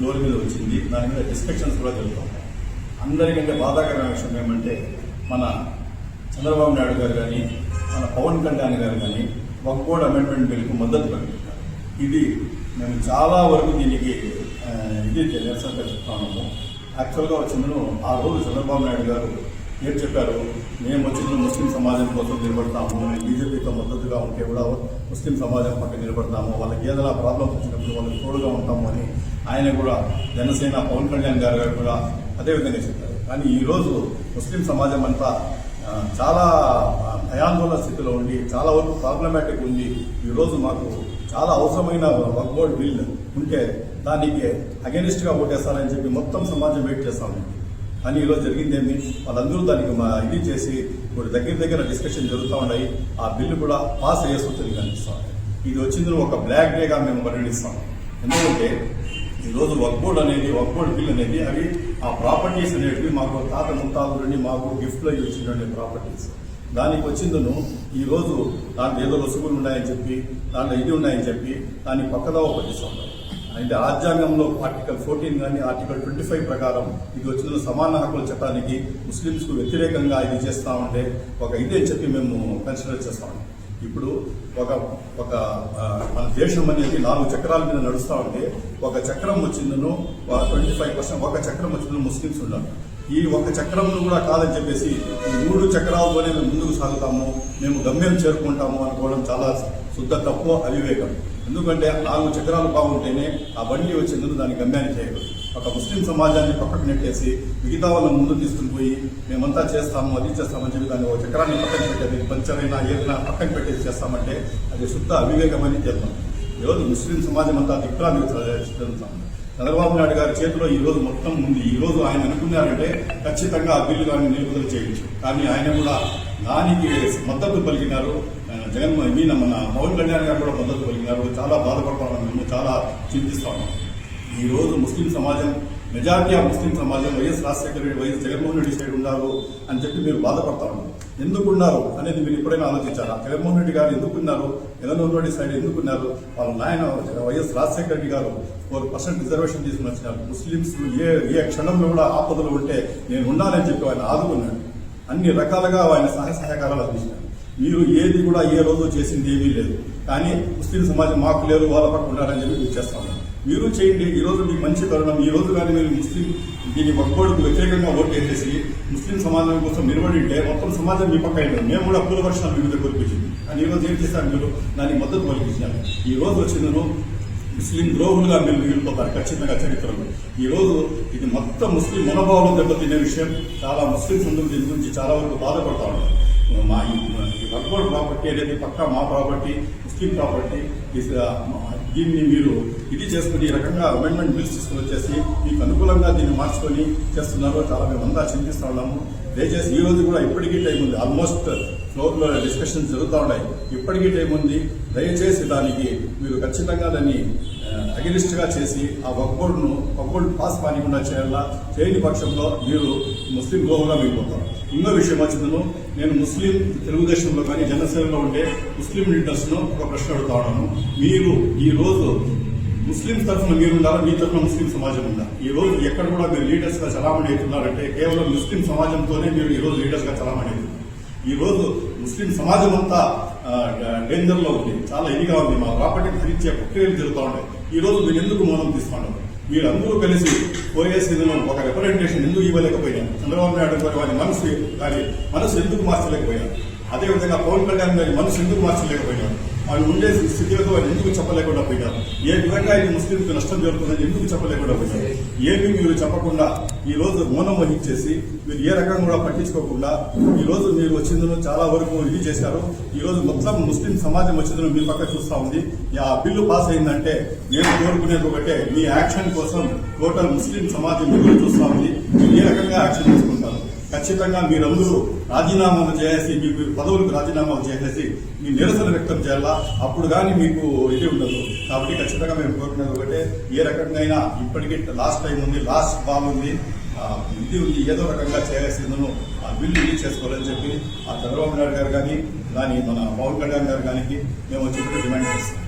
Floor మీద వచ్చింది. దాని మీద డిస్కషన్స్ కూడా జరుగుతుంటాయి. అందరికంటే బాధాకరమైన విషయం ఏమంటే మన చంద్రబాబు నాయుడు గారు కానీ మన పవన్ కళ్యాణ్ గారు కానీ వక్ఫ్ బోర్డ్ అమెండ్మెంట్ బిల్కు మద్దతు పలికింటారు. ఇది మేము చాలా వరకు దీనికి నిరసనగా చెప్తా ఉన్నాము. యాక్చువల్గా వచ్చిందను ఆ రోజు చంద్రబాబు నాయుడు గారు ఏం చెప్పారు, మేము వచ్చిన ముస్లిం సమాజం కోసం నిలబడతాము, బీజేపీతో మద్దతుగా ఉంటే కూడా ముస్లిం సమాజం పక్కన నిలబడతాము, వాళ్ళకి ఏదైనా ప్రాబ్లమ్స్ వచ్చినప్పుడు వాళ్ళకి తోడుగా ఉంటాము అని ఆయన కూడా జనసేన పవన్ కళ్యాణ్ గారు కూడా అదేవిధంగా చెప్పారు. కానీ ఈరోజు ముస్లిం సమాజం అంతా చాలా భయాందోళన స్థితిలో ఉండి చాలా వరకు ప్రాబ్లమాటిక్ ఉంది. ఈరోజు మాకు చాలా అవసరమైన వక్ఫ్ బోర్డ్ బిల్ ఉంటే దానికి అగెనిస్ట్గా ఓటేస్తారని చెప్పి మొత్తం సమాజం వెయిట్ చేస్తాము. కానీ ఈరోజు జరిగిందేమి, వాళ్ళందరూ దానికి ఇది చేసి ఇప్పుడు దగ్గర డిస్కషన్ జరుగుతూ ఉన్నాయి. ఆ బిల్లు కూడా పాస్ అయ్యే సూచనలు కనిపిస్తాం. ఇది వచ్చింది ఒక బ్లాక్ డేగా మేము పరిగణిస్తాం. ఎందుకంటే ఈరోజు వక్ఫ్ బోర్డ్ బిల్ అనేది అవి ఆ ప్రాపర్టీస్ అనేటివి మాకు తాత ముత్తాల నుండి మాకు గిఫ్ట్లో ఇచ్చినటువంటి ప్రాపర్టీస్. దానికి వచ్చిందను ఈరోజు దాంట్లో ఏదో రుసుగులు ఉన్నాయని చెప్పి దాంట్లో ఇది ఉన్నాయని చెప్పి దాన్ని పక్కదో పట్టిస్తాం. అంటే రాజ్యాంగంలో ఆర్టికల్ 14 కానీ ఆర్టికల్ 25 ప్రకారం ఇది వచ్చిన సమాన హక్కుల చట్టానికి ముస్లింస్కు వ్యతిరేకంగా ఇది చేస్తామంటే ఒక ఇదే చెప్పి మేము కన్సిడర్ చేస్తాము. ఇప్పుడు ఒక మన దేశం అనేది 4 చక్రాల మీద నడుస్తూ ఉంటే ఒక చక్రం వచ్చిందను 25% ఒక చక్రం వచ్చిందని ముస్లింస్ ఉన్నారు. ఈ ఒక చక్రంను కూడా కాదని చెప్పేసి ఈ 3 చక్రాలతోనే మేము ముందుకు సాగుతాము, మేము గమ్యం చేరుకుంటాము అనుకోవడం చాలా శుద్ధ తప్పు, అవివేకం. ఎందుకంటే 4 చక్రాలు బాగుంటేనే ఆ బండి వచ్చిందని దాని గమ్యాన్ని చేయగలరు. ఒక ముస్లిం సమాజాన్ని పక్కకు నెట్టేసి మిగతా వాళ్ళని ముందు తీసుకుని పోయి మేమంతా చేస్తాము అది చేస్తామని చెప్పి దాన్ని ఒక చక్రాన్ని పక్కన పెట్టేది పంచర్ అయినా ఏదైనా పక్కన పెట్టేసి చేస్తామంటే అది శుద్ధ అవివేకమని చెప్తాం. ఈరోజు ముస్లిం సమాజం అంతా దిగ్భ్రాంతి చెందుతాం. చంద్రబాబు నాయుడు గారి చేతిలో ఈ రోజు మొత్తం ఉంది. ఈ రోజు ఆయన అనుకున్నారంటే ఖచ్చితంగా ఆ బిల్లు కానీ నిలుపుదల చేయొచ్చు. కానీ ఆయన కూడా దానికి మద్దతు పలికినారు. మన పవన్ కళ్యాణ్ గారు కూడా మద్దతు పలికినారు. చాలా బాధపడతాం, మేము చాలా చింతిస్తాము. ఈరోజు ముస్లిం సమాజం మెజారిటీ ఆఫ్ ముస్లిం సమాజం YS Rajasekhara Reddy YS Jaganmohan Reddy side ఉన్నారు అని చెప్పి మీరు బాధపడతా ఉన్నారు. ఎందుకున్నారు అనేది మీరు ఎప్పుడైనా ఆలోచించారా? జగన్మోహన్ రెడ్డి గారు ఎందుకున్నారు, జగన్మోహన్ రెడ్డి సైడ్ ఎందుకున్నారు? వాళ్ళ నాయన వైఎస్ రాజశేఖర రెడ్డి గారు 4% రిజర్వేషన్ తీసుకుని వచ్చినారు. ముస్లింస్ ఏ క్షణంలో కూడా ఆపదలు ఉంటే నేను ఉండాలని చెప్పి ఆయన ఆదుకున్నాడు. అన్ని రకాలుగా ఆయన సహాయకారాలు అందించినారు. మీరు ఏది కూడా ఏ రోజు చేసింది ఏమీ లేదు. కానీ ముస్లిం సమాజం మాకు లేదు, వాళ్ళ పక్కన ఉండాలని చెప్పి మీరు చేస్తా ఉన్నారు. మీరు చేయండి. ఈ రోజు మీకు మంచి తరుణం. ఈ రోజు కానీ మీరు దీన్ని వక్ఫ్ బోర్డుకు వ్యతిరేకంగా ఓటు వేసేసి ముస్లిం సమాజం కోసం నిలబడి ఉంటే మొత్తం సమాజం మీ పక్క అయింది. మేము కూడా పూర్వపక్షాలు వివిధ కోల్పించింది. కానీ ఈ రోజు ఏం చేశారు, మీరు దానికి మద్దతు పలికించినారు. ఈ రోజు వచ్చిందను ముస్లిం ద్రోహులుగా మీరు మిగిలిపోతారు ఖచ్చితంగా చరిత్రలో. ఈ రోజు ఇది మొత్తం ముస్లిం మనోభావం దెబ్బతినే విషయం. చాలా ముస్లిం సందులు దీని గురించి చాలా వరకు బాధపడతా ఉంటారు. మా ఈ వక్ఫ్ బోర్డ్ ప్రాపర్టీ అనేది పక్కా మా ప్రాపర్టీ, ముస్లిం ప్రాపర్టీ. దీన్ని మీరు ఇది చేసుకుని ఈ రకంగా అమెండ్మెంట్ బిల్స్ తీసుకుని వచ్చేసి మీకు అనుకూలంగా దీన్ని మార్చుకొని చేస్తున్నారో చాలా మేమంతా చింతిస్తూ ఉన్నాము. దయచేసి ఈ రోజు కూడా ఇప్పటికీ టైం ఉంది. ఆల్మోస్ట్ ఫ్లోర్లో డిస్కషన్స్ జరుగుతూ ఉన్నాయి. ఇప్పటికీ టైం ఉంది. దయచేసి దానికి మీరు ఖచ్చితంగా దాన్ని అగెనిస్ట్గా చేసి ఆ వక్ఫ్ బోర్డు పాస్ కానికుండా చేయాలా. చేయని పక్షంలో మీరు ముస్లిం ద్రోహంగా మిగిలిపోతారు. ఇంకో విషయం వచ్చిందను, నేను ముస్లిం తెలుగుదేశంలో కానీ జనసేనలో ఉండే ముస్లిం లీడర్స్ను ఒక ప్రశ్న అడుగుతా ఉన్నాను. మీరు ఈ రోజు ముస్లిం తరఫున మీరు ఉండాలా, మీ తరఫున ముస్లిం సమాజం ఉందా? ఈ రోజు ఎక్కడ కూడా మీరు లీడర్స్ గా చలామణి అవుతున్నారంటే కేవలం ముస్లిం సమాజంతోనే మీరు ఈ రోజు లీడర్స్ గా చలామణి అవుతున్నారు. ఈ రోజు ముస్లిం సమాజం అంతా డేంజర్ లో ఉంది, చాలా ఇదిగా ఉంది. మా ప్రాపర్టీని హరించే ప్రక్రియలు జరుగుతూ ఉన్నాయి. ఈ రోజు మీరు ఎందుకు మౌనం తీసుకున్నారు? మీరందరూ కలిసి పోయేసేదను ఒక రిప్రజెంటేషన్ ఎందుకు ఇవ్వలేకపోయినారు? చంద్రబాబు నాయుడు గారు వారి మనసు ఎందుకు మార్చలేకపోయారు? అదేవిధంగా పవన్ కళ్యాణ్ గారి మనసు ఎందుకు మార్చలేకపోయినారు? వాళ్ళు ఉండే స్థితిలో వాళ్ళు ఎందుకు చెప్పలేకుండా పోయినారు? ఏ విధంగా ఇది ముస్లింలకు నష్టం జరుగుతుందని ఎందుకు చెప్పలేకుండా పోయినారు? ఏమీ మీరు చెప్పకుండా ఈ రోజు మౌనం వహించేసి మీరు ఏ రకంగా కూడా పట్టించుకోకుండా ఈ రోజు మీరు వచ్చిందో చాలా వరకు ఇది చేశారు. ఈ రోజు మొత్తం ముస్లిం సమాజం వచ్చిందో మీ పక్క చూస్తూ ఉంది. ఆ బిల్లు పాస్ అయిందంటే నేను కోరుకునేది ఒకటే, మీ యాక్షన్ కోసం టోటల్ ముస్లిం సమాజం ఎదురు చూస్తూ ఉంది. మీరు ఏ రకంగా యాక్షన్ తీసుకుంటారు? ఖచ్చితంగా మీరందరూ రాజీనామాలు చేసి మీ పదవులకు రాజీనామాలు చేసేసి మీ నిరసన వ్యక్తం చేయాలా. అప్పుడు కానీ మీకు ఇది ఉండదు. కాబట్టి ఖచ్చితంగా మేము కోరుకునేది ఒకటే, ఏ రకంగా అయినా ఇప్పటికీ లాస్ట్ టైం ఉంది, లాస్ట్ బాల్ ఉంది, ఇది ఉంది, ఏదో రకంగా చేయాల్సిందను ఆ బిల్లు రిలీజ్ చేసుకోవాలని చెప్పి ఆ చంద్రబాబు నాయుడు గారు కానీ మన పవన్ కళ్యాణ్ గారు కానీ మేము వచ్చి డిమాండ్ చేస్తాం.